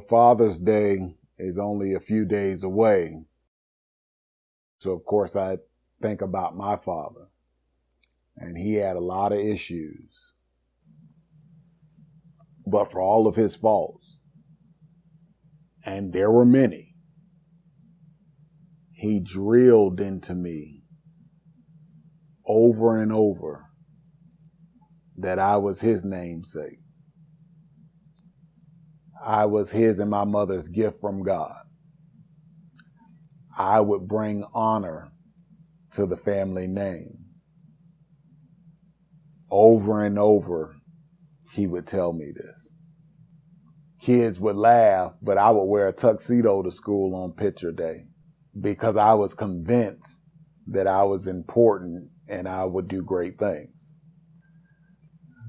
Father's Day is only a few days away. So, of course, I think about my father. And he had a lot of issues. But for all of his faults, and there were many, he drilled into me over and over that I was his namesake. I was his and my mother's gift from God. I would bring honor to the family name. Over and over, he would tell me this. Kids would laugh, but I would wear a tuxedo to school on picture day because I was convinced that I was important and I would do great things.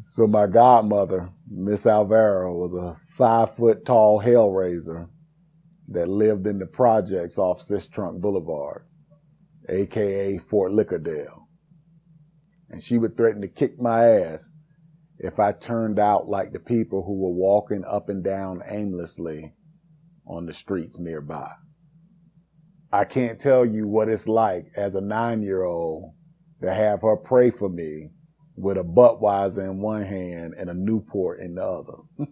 So my godmother, Miss Alvaro, was a 5-foot tall hellraiser that lived in the projects off Sistrunk Boulevard, aka Fort Lickerdale. And she would threaten to kick my ass if I turned out like the people who were walking up and down aimlessly on the streets nearby. I can't tell you what it's like as a 9-year-old to have her pray for me with a Budweiser in one hand and a Newport in the other.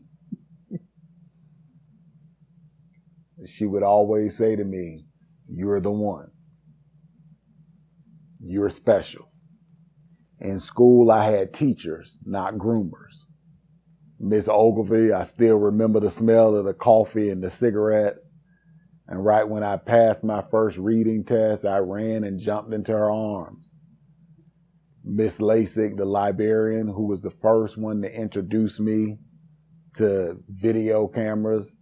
She would always say to me, "You're the one. You're special." In school, I had teachers, not groomers. Miss Ogilvy, I still remember the smell of the coffee and the cigarettes. And right when I passed my first reading test, I ran and jumped into her arms. Miss Lasik, the librarian, who was the first one to introduce me to video cameras.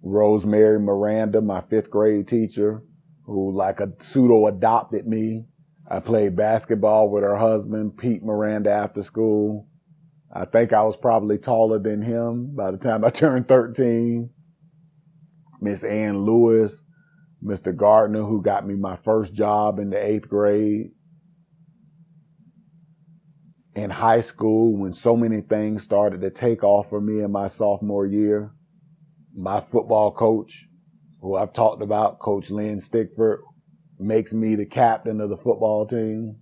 Rosemary Miranda, my 5th grade teacher, who like a pseudo-adopted me. I played basketball with her husband, Pete Miranda, after school. I think I was probably taller than him by the time I turned 13. Miss Ann Lewis, Mr. Gardner, who got me my first job in the 8th grade. In high school, when so many things started to take off for me in my sophomore year, my football coach, who I've talked about, Coach Lynn Stickford, makes me the captain of the football team.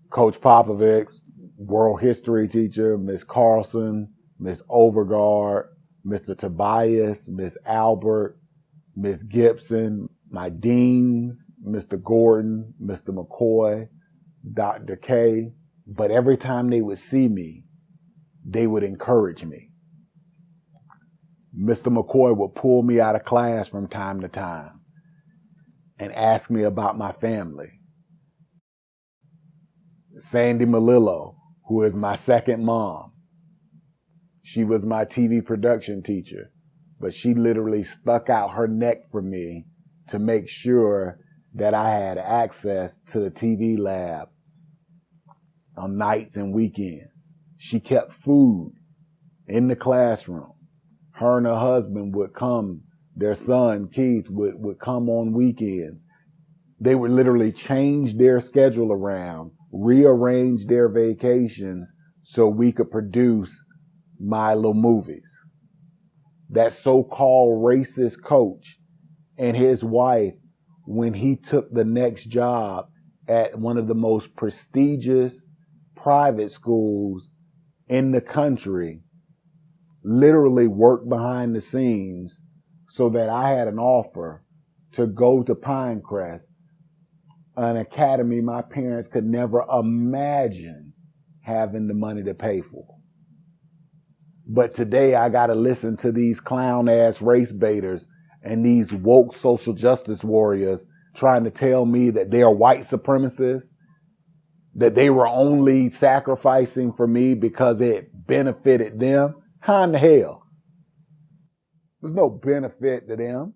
Coach Popovich, world history teacher, Miss Carlson, Miss Overgard, Mr. Tobias, Miss Albert, Miss Gibson, my deans, Mr. Gordon, Mr. McCoy, Dr. K. But every time they would see me, they would encourage me. Mr. McCoy would pull me out of class from time to time and ask me about my family. Sandy Malillo, who is my second mom, she was my TV production teacher, but she literally stuck out her neck for me to make sure that I had access to the TV lab on nights and weekends. She kept food in the classroom. Her and her husband would come, their son Keith would come on weekends. They would literally change their schedule around, rearrange their vacations so we could produce my little movies. That so-called racist coach and his wife, when he took the next job at one of the most prestigious private schools in the country, literally worked behind the scenes so that I had an offer to go to Pinecrest, an academy my parents could never imagine having the money to pay for. But today I got to listen to these clown ass race baiters and these woke social justice warriors trying to tell me that they are white supremacists, that they were only sacrificing for me because it benefited them. How in the hell? There's no benefit to them.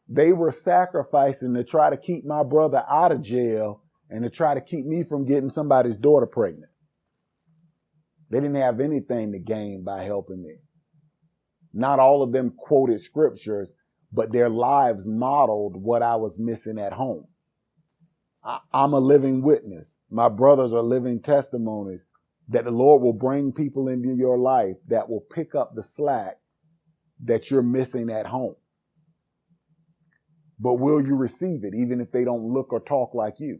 They were sacrificing to try to keep my brother out of jail and to try to keep me from getting somebody's daughter pregnant. They didn't have anything to gain by helping me. Not all of them quoted scriptures, but their lives modeled what I was missing at home. I'm a living witness. My brothers are living testimonies that the Lord will bring people into your life that will pick up the slack that you're missing at home. But will you receive it even if they don't look or talk like you?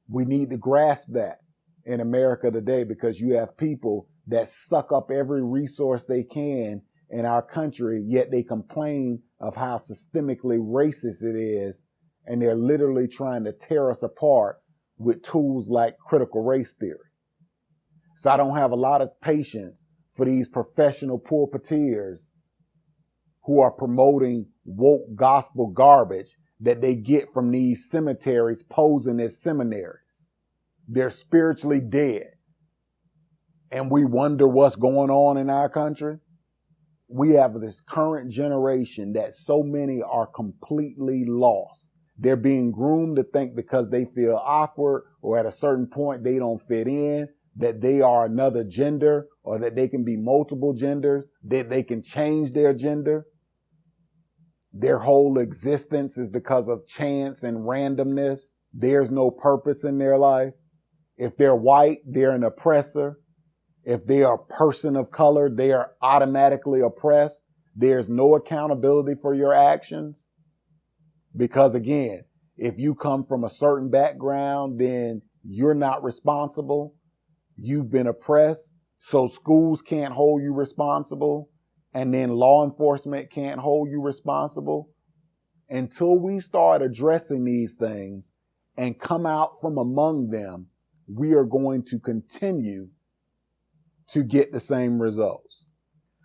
We need to grasp that in America today, because you have people that suck up every resource they can in our country, yet they complain of how systemically racist it is, and they're literally trying to tear us apart with tools like critical race theory. So I don't have a lot of patience for these professional pulpiteers who are promoting woke gospel garbage that they get from these cemeteries posing as seminaries. They're spiritually dead. And we wonder what's going on in our country. We have this current generation that so many are completely lost. They're being groomed to think because they feel awkward or at a certain point they don't fit in, that they are another gender, or that they can be multiple genders, that they can change their gender. Their whole existence is because of chance and randomness. There's no purpose in their life. If they're white, they're an oppressor. If they are a person of color, they are automatically oppressed. There's no accountability for your actions. Because again, if you come from a certain background, then you're not responsible. You've been oppressed. So schools can't hold you responsible. And then law enforcement can't hold you responsible. Until we start addressing these things and come out from among them, we are going to continue to get the same results.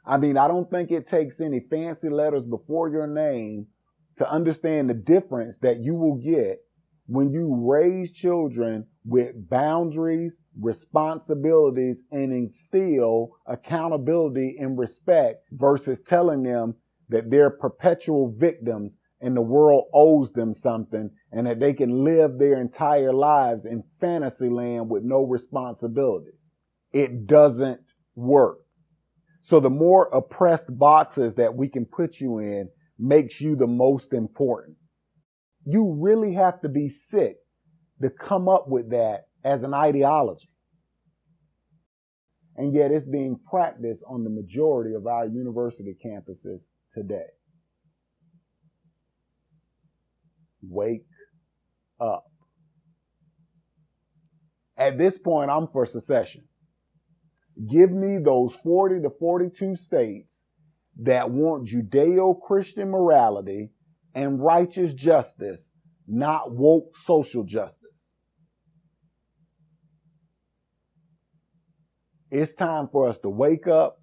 I mean, I don't think it takes any fancy letters before your name to understand the difference that you will get when you raise children with boundaries, responsibilities, and instill accountability and respect versus telling them that they're perpetual victims and the world owes them something and that they can live their entire lives in fantasy land with no responsibilities. It doesn't work. So the more oppressed boxes that we can put you in makes you the most important. You really have to be sick to come up with that as an ideology. And yet it's being practiced on the majority of our university campuses today. Wake up. At this point, I'm for secession. Give me those 40 to 42 states that want Judeo-Christian morality and righteous justice, not woke social justice. It's time for us to wake up,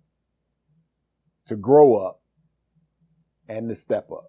to grow up, and to step up.